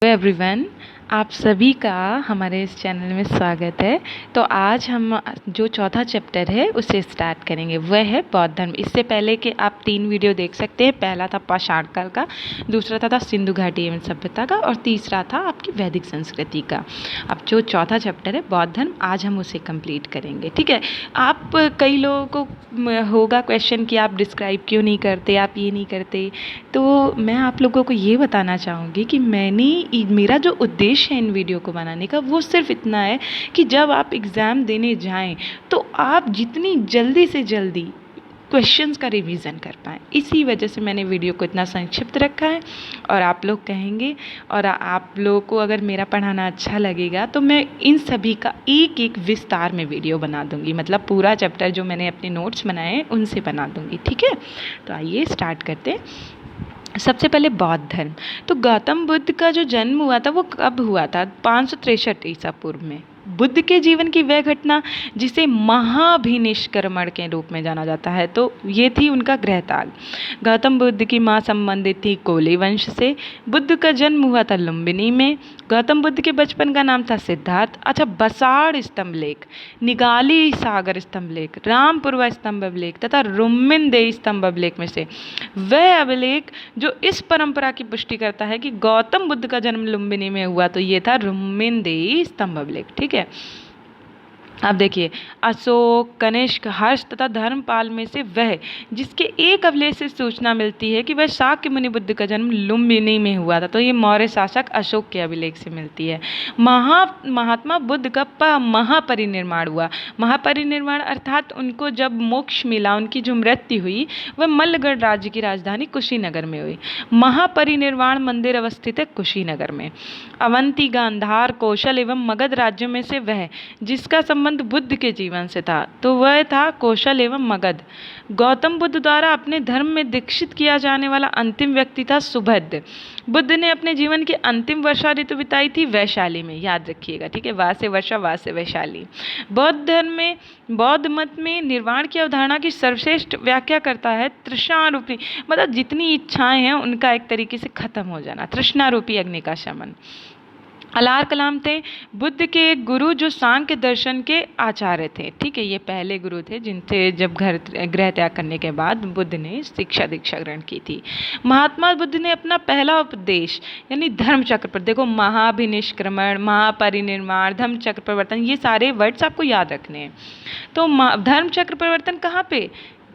Everyone, आप सभी का हमारे इस चैनल में स्वागत है। तो आज हम जो चौथा चैप्टर है उसे स्टार्ट करेंगे, वह है बौद्ध धर्म। इससे पहले कि आप 3 वीडियो देख सकते हैं। पहला था पाषाण काल का, दूसरा था सिंधु घाटी एवं सभ्यता का, और तीसरा था आपकी वैदिक संस्कृति का। अब जो चौथा चैप्टर है बौद्ध धर्म, आज हम उसे कंप्लीट करेंगे। ठीक है। आप कई लोगों को होगा क्वेश्चन कि आप डिस्क्राइब क्यों नहीं करते, आप ये नहीं करते। तो मैं आप लोगों को ये बताना चाहूँगी कि मेरा जो उद्देश्य है इन वीडियो को बनाने का, वो सिर्फ इतना है कि जब आप एग्ज़ाम देने जाएं तो आप जितनी जल्दी से जल्दी क्वेश्चंस का रिवीजन कर पाएँ। इसी वजह से मैंने वीडियो को इतना संक्षिप्त रखा है। और आप लोग कहेंगे, और आप लोगों को अगर मेरा पढ़ाना अच्छा लगेगा तो मैं इन सभी का एक एक विस्तार में वीडियो बना दूंगी। मतलब पूरा चैप्टर जो मैंने अपने नोट्स बनाए हैं उनसे बना दूंगी। ठीक है। तो आइए स्टार्ट करते हैं। सबसे पहले बौद्ध धर्म। तो गौतम बुद्ध का जो जन्म हुआ था वो कब हुआ था? 563 ईसा पूर्व में। बुद्ध के जीवन की वह घटना जिसे महाभिनिष्क्रमण के रूप में जाना जाता है, तो ये थी उनका गृहताग। गौतम बुद्ध की माँ संबंधित थी कोली वंश से। बुद्ध का जन्म हुआ था लुम्बिनी में। गौतम बुद्ध के बचपन का नाम था सिद्धार्थ। अच्छा, बसाड़ स्तंभलेख, निगाली सागर स्तंभलेख, रामपुरवा स्तंभलेख तथा रुम्मिनदेई स्तंभलेख में से वह अभिलेख जो इस परंपरा की पुष्टि करता है कि गौतम बुद्ध का जन्म लुम्बिनी में हुआ, तो ये था रुम्मिनदेई स्तंभलेख। ठीक है। अब देखिए, अशोक, कनिष्क, हर्ष तथा धर्मपाल में से वह जिसके एक अभिलेख से सूचना मिलती है कि वह शाक्य मुनि बुद्ध का जन्म लुम्बिनी में हुआ था, तो ये मौर्य शासक अशोक के अभिलेख से मिलती है। महात्मा बुद्ध का महापरिनिर्वाण हुआ। महापरिनिर्वाण अर्थात उनको जब मोक्ष मिला, उनकी जो मृत्यु हुई वह मल्लगढ़ राज्य की राजधानी कुशीनगर में हुई। महापरिनिर्वाण मंदिर अवस्थित है कुशीनगर में। अवंती, गांधार, कौशल एवं मगध राज्यों में से वह जिसका संबंध बुद्ध के जीवन से था, तो वह था कौशल एवं मगध। गौतम बुद्ध द्वारा अपने धर्म में दीक्षित किया जाने वाला अंतिम व्यक्ति था सुभद्र। बुद्ध ने अपने जीवन की अंतिम वर्षा ऋतु बिताई थी वैशाली में, याद रखिएगा। ठीक है, वा से वर्षा, वा से वैशाली। बौद्ध धर्म में, बौद्ध मत में निर्वाण की अवधारणा की सर्वश्रेष्ठ व्याख्या करता है तृष्णा रूपी, मतलब जितनी इच्छाएं हैं उनका एक तरीके से खत्म हो जाना, तृष्णा रूपी अग्नि का शमन। अलार कलाम थे बुद्ध के एक गुरु जो सांख्य दर्शन के आचार्य थे। ठीक है, ये पहले गुरु थे जिनसे जब गृह त्याग करने के बाद बुद्ध ने शिक्षा दीक्षा ग्रहण की थी। महात्मा बुद्ध ने अपना पहला उपदेश यानी धर्म चक्र पर, देखो महाभिनिष्क्रमण, महापरिनिर्वाण, धर्म चक्र परिवर्तन, ये सारे वर्ड्स आपको याद रखने हैं। तो धर्म चक्र परिवर्तन कहाँ पे?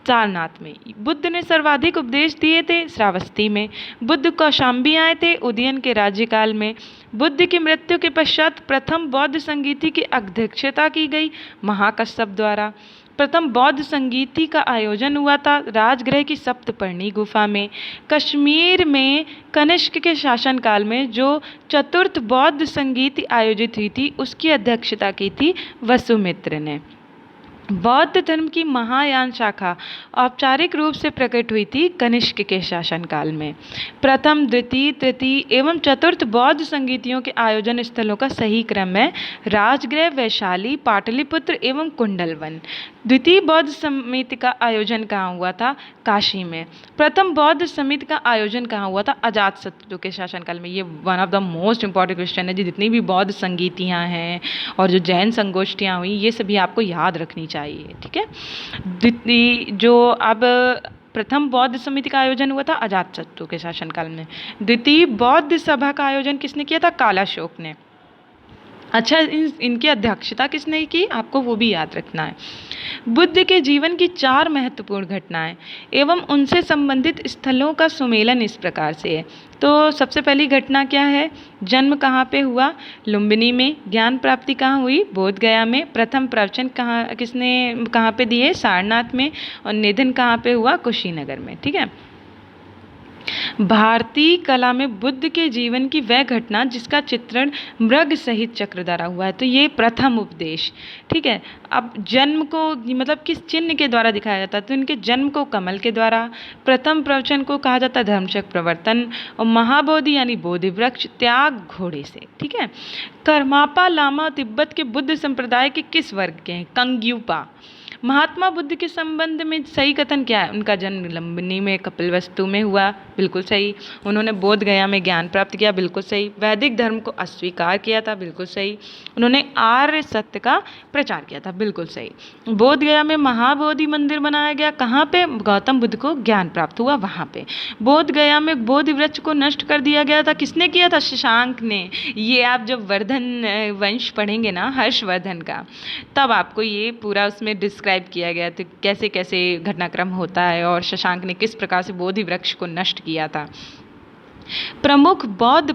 सारनाथ में। बुद्ध ने सर्वाधिक उपदेश दिए थे श्रावस्ती में। बुद्ध कौशाम्बी आए थे उदयन के राज्यकाल में। बुद्ध की मृत्यु के पश्चात प्रथम बौद्ध संगीति की अध्यक्षता की गई महाकश्यप द्वारा। प्रथम बौद्ध संगीति का आयोजन हुआ था राजगृह की सप्तपर्णी गुफा में। कश्मीर में कनिष्क के शासनकाल में जो चतुर्थ बौद्ध संगीति आयोजित हुई थी उसकी अध्यक्षता की थी वसुमित्र ने। बौद्ध धर्म की महायान शाखा औपचारिक रूप से प्रकट हुई थी कनिष्क के शासनकाल में। प्रथम, द्वितीय, तृतीय एवं चतुर्थ बौद्ध संगीतियों के आयोजन स्थलों का सही क्रम है राजगृह, वैशाली, पाटलिपुत्र एवं कुंडलवन। द्वितीय बौद्ध समिति का आयोजन कहाँ हुआ था? काशी में। प्रथम बौद्ध समिति का आयोजन कहाँ हुआ था? अजातशत्रु के शासनकाल में। ये one of the most important question है। जितनी भी बौद्ध संगीतियाँ हैं और जो जैन संगोष्ठियाँ हुई, ये सभी आपको याद रखनी चाहिए। ठीक है। द्वितीय जो अब प्रथम बौद्ध समिति का आयोजन हुआ था अजातशत्रु के शासनकाल में। द्वितीय बौद्ध सभा का आयोजन किसने किया था? कालाशोक ने। अच्छा, इनकी अध्यक्षता किसने की? आपको वो भी याद रखना है। बुद्ध के जीवन की 4 महत्वपूर्ण घटनाएं एवं उनसे संबंधित स्थलों का सुमेलन इस प्रकार से है। तो सबसे पहली घटना क्या है? जन्म कहाँ पे हुआ? लुम्बिनी में। ज्ञान प्राप्ति कहाँ हुई? बोध गया में। प्रथम प्रवचन कहाँ पे दिए? सारनाथ में। और निधन कहाँ पे हुआ? कुशीनगर में। ठीक है। भारतीय कला में बुद्ध के जीवन की वह घटना जिसका चित्रण मृग सहित चक्र द्वारा हुआ है, तो ये प्रथम उपदेश। ठीक है। अब जन्म को मतलब किस चिन्ह के द्वारा दिखाया जाता है? तो इनके जन्म को कमल के द्वारा। प्रथम प्रवचन को कहा जाता है धर्मचक्र प्रवर्तन। और महाबोधि यानी बोधि वृक्ष, त्याग घोड़े से। ठीक है। करमापा लामा तिब्बत के बुद्ध संप्रदाय के किस वर्ग के हैं? कंग्यूपा। महात्मा बुद्ध के संबंध में सही कथन क्या है? उनका जन्म लुम्बिनी में कपिलवस्तु में हुआ, बिल्कुल सही। उन्होंने बोध गया में ज्ञान प्राप्त किया, बिल्कुल सही। वैदिक धर्म को अस्वीकार किया था, बिल्कुल सही। उन्होंने आर्य सत्य का प्रचार किया था, बिल्कुल सही। बोध गया में महाबोधि मंदिर बनाया गया, कहाँ पे? गौतम बुद्ध को ज्ञान प्राप्त हुआ वहाँ पे। बोध गया में बोधि वृक्ष को नष्ट कर दिया गया था, किसने किया था? शशांक ने। ये आप जब वर्धन वंश पढ़ेंगे ना, हर्षवर्धन का, तब आपको ये पूरा उसमें डिस्क्राइब किया गया था कैसे कैसे घटनाक्रम होता है और शशांक ने किस प्रकार से बोधि वृक्ष को नष्ट किया था। प्रमुख बौद्ध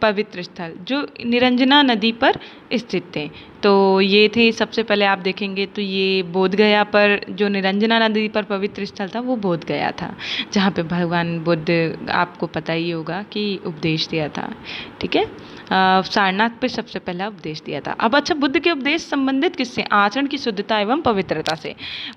पवित्र स्थल जो निरंजना नदी पर स्थित थे, तो ये थे। सबसे पहले आप देखेंगे तो ये बोध गया पर जो निरंजना नदी पर पवित्र स्थल था वो बोध गया था, जहाँ पे भगवान बुद्ध, आपको पता ही होगा कि उपदेश दिया था। ठीक है, सारनाथ पे सबसे पहला उपदेश दिया था। अब अच्छा, बुद्ध के उपदेश संबंधित किससे? आचरण की शुद्धता एवं पवित्रता से।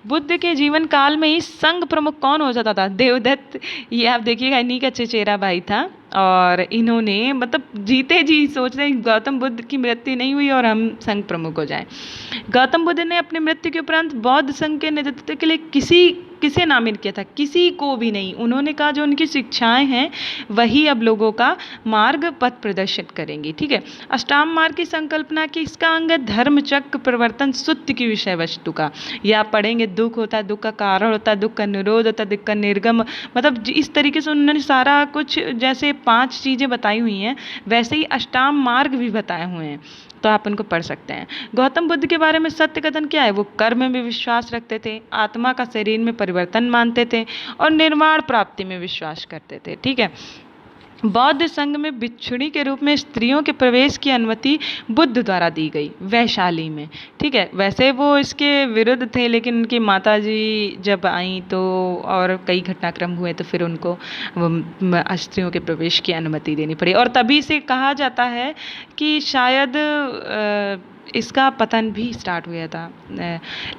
बुद्ध के जीवन काल में ही संघ प्रमुख कौन हो जाता था? देवदत्त। ये आप देखिएगा, इन्हीं का चचेरा भाई था और इन्होंने मतलब जीते जी सोच रहे गौतम बुद्ध की मृत्यु नहीं हुई और हम संघ प्रमुख हो जाएं। गौतम बुद्ध ने अपनी मृत्यु के उपरांत बौद्ध संघ के नेतृत्व के लिए किसे नामित किया था? किसी को भी नहीं। उन्होंने कहा जो उनकी शिक्षाएं हैं वही अब लोगों का मार्ग पथ प्रदर्शित करेंगी। ठीक है, अष्टांग मार्ग की संकल्पना की इसका अंग है धर्म चक्र प्रवर्तन सूत्र की विषय वस्तु का। ये आप पढ़ेंगे, दुख होता है, दुख का कारण होता है, दुख का निरोध होता है, दुख का निर्गम, मतलब इस तरीके से उन्होंने सारा कुछ, जैसे 5 चीज़ें बताई हुई हैं वैसे ही अष्टांग मार्ग भी बताए हुए हैं, तो आप उनको पढ़ सकते हैं। गौतम बुद्ध के बारे में सत्य कथन क्या है? वो कर्म में विश्वास रखते थे, आत्मा का शरीर में परिवर्तन मानते थे और निर्वाण प्राप्ति में विश्वास करते थे। ठीक है, बौद्ध संघ में भिक्षुणी के रूप में स्त्रियों के प्रवेश की अनुमति बुद्ध द्वारा दी गई वैशाली में। ठीक है, वैसे वो इसके विरुद्ध थे, लेकिन उनकी माता जी जब आई तो और कई घटनाक्रम हुए तो फिर उनको स्त्रियों के प्रवेश की अनुमति देनी पड़ी और तभी से कहा जाता है कि शायद इसका पतन भी स्टार्ट हुआ था।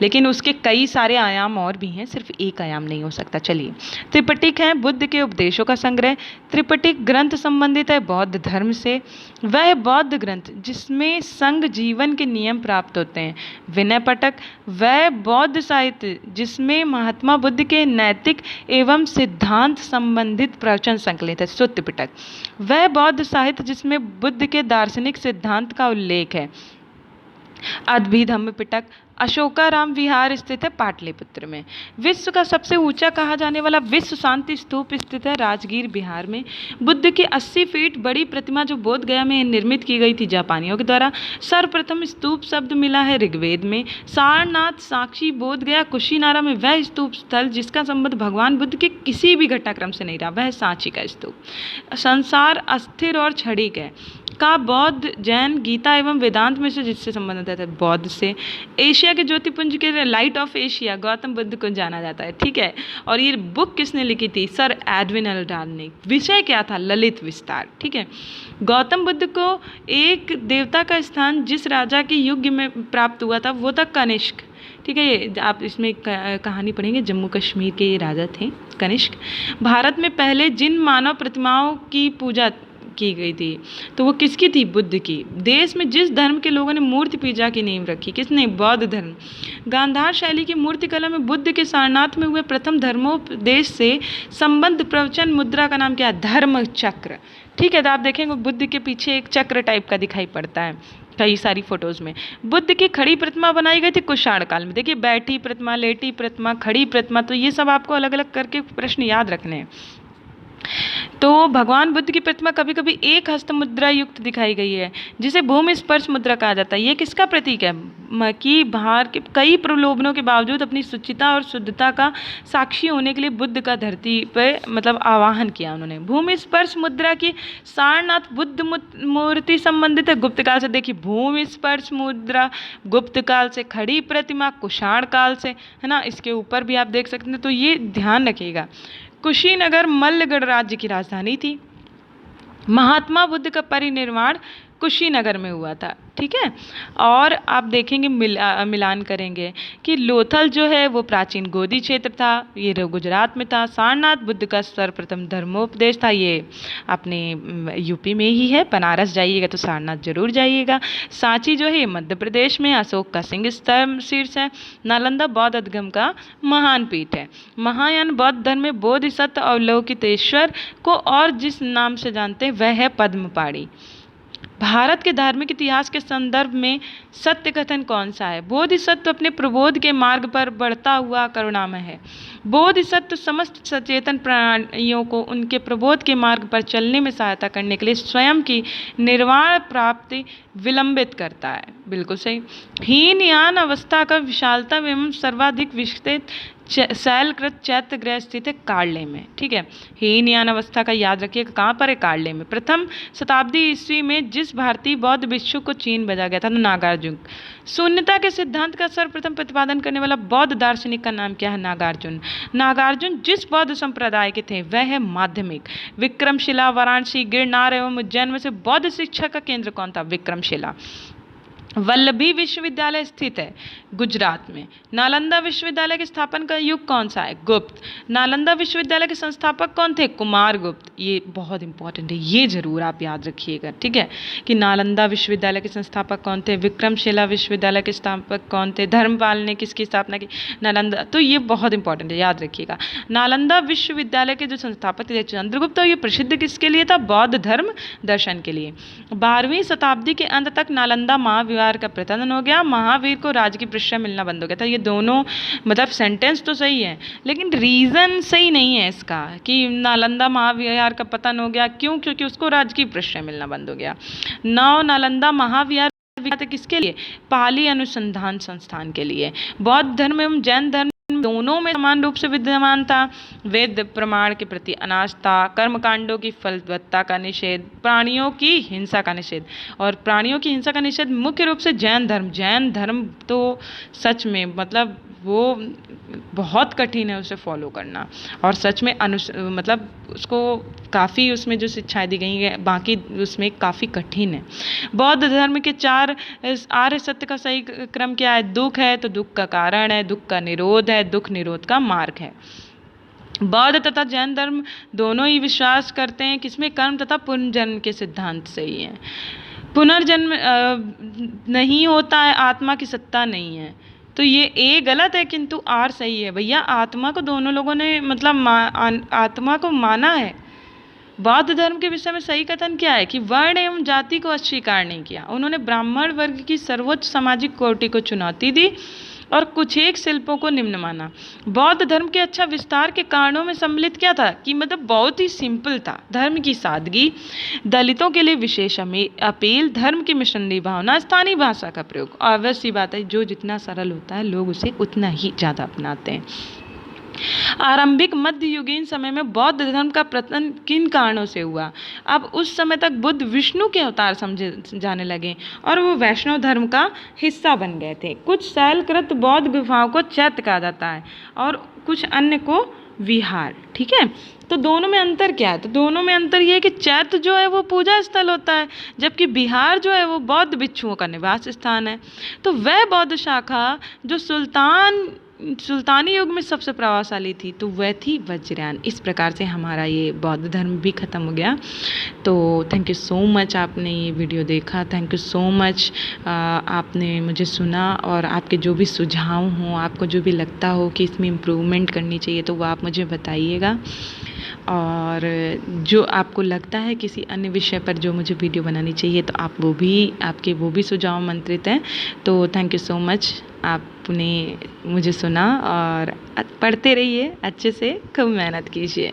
लेकिन उसके कई सारे आयाम और भी हैं, सिर्फ एक आयाम नहीं हो सकता। चलिए, त्रिपिटक है बुद्ध के उपदेशों का संग्रह। त्रिपिटक ग्रंथ संबंधित है बौद्ध धर्म से। वह बौद्ध ग्रंथ जिसमें संघ जीवन के नियम प्राप्त होते हैं। विनय पिटक वह बौद्ध साहित्य जिसमें महात्मा बुद्ध के नैतिक एवं सिद्धांत संबंधित प्रवचन संकलित है। सुत्त पिटक वह बौद्ध साहित्य जिसमें बुद्ध के दार्शनिक सिद्धांत का उल्लेख है। अभिधम्म पिटक अशोकाराम विहार स्थित है पाटलिपुत्र में। विश्व का सबसे ऊंचा कहा जाने वाला विश्व शांति स्तूप स्थित है राजगीर बिहार में। बुद्ध की 80 फीट बड़ी प्रतिमा जो बोध गया में निर्मित की गई थी जापानियों के द्वारा। सर्वप्रथम स्तूप शब्द मिला है ऋग्वेद में। सारनाथ, साक्षी, बोध गया, कुशीनारा में वह स्तूप स्थल जिसका संबंध भगवान बुद्ध के किसी भी घटनाक्रम से नहीं रहा, वह सांची का स्तूप। संसार अस्थिर और क्षणिक है का बौद्ध, जैन, गीता एवं वेदांत में से जिससे संबंधित है बौद्ध से। एशिया के ज्योतिपुंज के light of Asia Gautam Buddha को जाना जाता है। ठीक है, और ये बुक किसने लिखी थी? सर एडविन एल्डार ने। विषय क्या था? ललित विस्तार। ठीक है, गौतम बुद्ध को एक देवता का स्थान जिस राजा के युग में प्राप्त हुआ था वो था कनिष्क। ठीक है, ये आप इसमें कहानी पढ़ेंगे, जम्मू कश्मीर के ये राजा थे कनिष्क। भारत में पहले जिन मानव प्रतिमाओं की पूजा की गई थी तो वो किसकी थी? बुद्ध की। देश में जिस धर्म के लोगों ने मूर्ति पूजा की नींव रखी, किसने? बौद्ध धर्म। गांधार शैली की मूर्ति कला में बुद्ध के सारनाथ में हुए प्रथम धर्मोपदेश से संबंध प्रवचन मुद्रा का नाम क्या है? धर्म चक्र। ठीक है, तो आप देखेंगे बुद्ध के पीछे एक चक्र टाइप का दिखाई पड़ता है कई सारी फोटोज में। बुद्ध की खड़ी प्रतिमा बनाई गई थी कुषाण काल में। देखिए, बैठी प्रतिमा, लेटी प्रतिमा, खड़ी प्रतिमा, तो ये सब आपको अलग अलग करके प्रश्न याद रखने हैं। तो भगवान बुद्ध की प्रतिमा कभी कभी एक हस्त मुद्रा युक्त दिखाई गई है जिसे भूमि स्पर्श मुद्रा कहा जाता है। ये किसका प्रतीक है? कि बाहर के कई प्रलोभनों के बावजूद अपनी सुचिता और शुद्धता का साक्षी होने के लिए बुद्ध का धरती पर मतलब आवाहन किया उन्होंने। भूमि स्पर्श मुद्रा की सारनाथ बुद्ध मूर्ति संबंधित है गुप्त काल से। देखिए, भूमि स्पर्श मुद्रा गुप्त काल से, खड़ी प्रतिमा कुषाण काल से, है ना। इसके ऊपर भी आप देख सकते हैं, तो ये ध्यान रखिएगा। कुशीनगर मल्लगढ़ राज्य की राजधानी थी। महात्मा बुद्ध का परिनिर्वाण कुशीनगर में हुआ था, ठीक है। और आप देखेंगे मिलान करेंगे कि लोथल जो है वो प्राचीन गोदी क्षेत्र था, ये गुजरात में था। सारनाथ बुद्ध का सर्वप्रथम धर्मोपदेश था, ये अपने यूपी में ही है। बनारस जाइएगा तो सारनाथ जरूर जाइएगा। सांची जो है मध्य प्रदेश में अशोक का सिंह शीर्ष है। नालंदा बौद्ध अधगम का महान पीठ है। महायान बौद्ध धर्म में बोधिसत्व अवलोकितेश्वर को और जिस नाम से जानते हैं वह है पद्मपाणि। भारत के धार्मिक इतिहास के संदर्भ में सत्य कथन कौन सा है? बोधिसत्व अपने प्रबोध के मार्ग पर बढ़ता हुआ करुणामय है। बोधिसत्व समस्त सचेतन प्राणियों को उनके प्रबोध के मार्ग पर चलने में सहायता करने के लिए स्वयं की निर्वाण प्राप्ति विलंबित करता है। बिल्कुल सही। हीनयान अवस्था का विशालता एवं सर्वाधिक विस्तृत शैलकृत चैत्य गृह स्थित है कार्ले में, ठीक है। हीनयान अवस्था का याद रखिएगा, कहाँ पर है? कार्ले में। प्रथम शताब्दी ईस्वी में जिस भारतीय बौद्ध भिक्षु को चीन भेजा गया था, नागार्जुन। शून्यता के सिद्धांत का सर्वप्रथम प्रतिपादन करने वाला बौद्ध दार्शनिक का नाम क्या है? नागार्जुन। नागार्जुन जिस बौद्ध संप्रदाय के थे वह है माध्यमिक। विक्रमशिला, वाराणसी, गिरनार एवं उज्जैन में से बौद्ध शिक्षा का केंद्र कौन था? विक्रमशिला। वल्लभी विश्वविद्यालय स्थित है गुजरात में। नालंदा विश्वविद्यालय के स्थापन का युग कौन सा है? गुप्त। नालंदा विश्वविद्यालय के संस्थापक कौन थे? कुमार गुप्त। ये बहुत इंपॉर्टेंट है, ये जरूर आप याद रखिएगा, ठीक है, कि नालंदा विश्वविद्यालय के संस्थापक कौन थे, विक्रमशिला विश्वविद्यालय के संस्थापक कौन थे, धर्मपाल ने किसकी स्थापना की? नालंदा। तो ये बहुत इंपॉर्टेंट है, याद रखिएगा। नालंदा विश्वविद्यालय के जो संस्थापक थे चंद्रगुप्त, ये प्रसिद्ध किसके लिए था? बौद्ध धर्म दर्शन के लिए। 12वीं शताब्दी के अंत तक नालंदा महाविहार का प्रतिबंध हो गया। महावीर को राज की प्रश्रय मिलना बंद हो गया था। ये दोनों मतलब सेंटेंस तो सही है लेकिन रीजन सही नहीं है इसका कि नालंदा महाविहार का पतन हो गया। क्यों? क्योंकि उसको राज की प्रश्रय मिलना बंद हो गया। नौ नालंदा महाविहार किसके लिए? पाली अनुसंधान संस्थान के लिए। बौद्ध धर्म एवं जैन धर्म दोनों में समान रूप से विद्यमान था। वेद प्रमाण के प्रति अनास्था, कर्मकांडों की फलवत्ता का निषेध, प्राणियों की हिंसा का निषेध। और प्राणियों की हिंसा का निषेध मुख्य रूप से जैन धर्म तो सच में मतलब वो बहुत कठिन है उसे फॉलो करना। और सच में मतलब उसको काफ़ी उसमें जो शिक्षाएं दी गई है बाकी उसमें काफ़ी कठिन है। बौद्ध धर्म के 4 आर्य सत्य का सही क्रम क्या है? दुख है तो दुख का कारण है, दुख का निरोध है, दुख निरोध का मार्ग है। बौद्ध तथा जैन धर्म दोनों ही विश्वास करते हैं किसमें? कर्म तथा पुनर्जन्म के सिद्धांत से ही है। पुनर्जन्म नहीं होता है, आत्मा की सत्ता नहीं है। तो ये ए गलत है किंतु आर सही है। भैया आत्मा को दोनों लोगों ने मतलब आत्मा को माना है। बौद्ध धर्म के विषय में सही कथन क्या है? कि वर्ण एवं जाति को अस्वीकार नहीं किया। उन्होंने ब्राह्मण वर्ग की सर्वोच्च सामाजिक कोटि को चुनौती दी और कुछ एक शिल्पों को निम्न माना। बौद्ध धर्म के अच्छा विस्तार के कारणों में सम्मिलित क्या था? कि मतलब बहुत ही सिंपल था। धर्म की सादगी, दलितों के लिए विशेष अपील, धर्म की मिशनरी भावना, स्थानीय भाषा का प्रयोग। ऑब्वियस बात है, जो जितना सरल होता है लोग उसे उतना ही ज़्यादा अपनाते हैं। आरंभिक मध्ययुगीन समय में बौद्ध धर्म का पतन किन कारणों से हुआ? अब उस समय तक बुद्ध विष्णु के अवतार समझे जाने लगे और वो वैष्णव धर्म का हिस्सा बन गए थे। कुछ शैलकृत बौद्ध गुफाओं को चैत्य कहा जाता है और कुछ अन्य को विहार, ठीक है। तो दोनों में अंतर क्या है? तो दोनों में अंतर ये है कि चैत्य जो है वो पूजा स्थल होता है जबकि विहार जो है वो बौद्ध भिक्षुओं का निवास स्थान है। तो वह बौद्ध शाखा जो सुल्तानी युग में सबसे प्रभावशाली थी तो वह थी वज्रयान। इस प्रकार से हमारा ये बौद्ध धर्म भी ख़त्म हो गया। तो थैंक यू सो मच, आपने ये वीडियो देखा। थैंक यू सो मच, आपने मुझे सुना और आपके जो भी सुझाव हों, आपको जो भी लगता हो कि इसमें इम्प्रूवमेंट करनी चाहिए तो वो आप मुझे बताइएगा। और जो आपको लगता है किसी अन्य विषय पर जो मुझे वीडियो बनानी चाहिए तो आप आपके वो भी सुझाव आमंत्रित हैं। तो थैंक यू सो मच, आपने मुझे सुना और पढ़ते रहिए, अच्छे से खूब मेहनत कीजिए।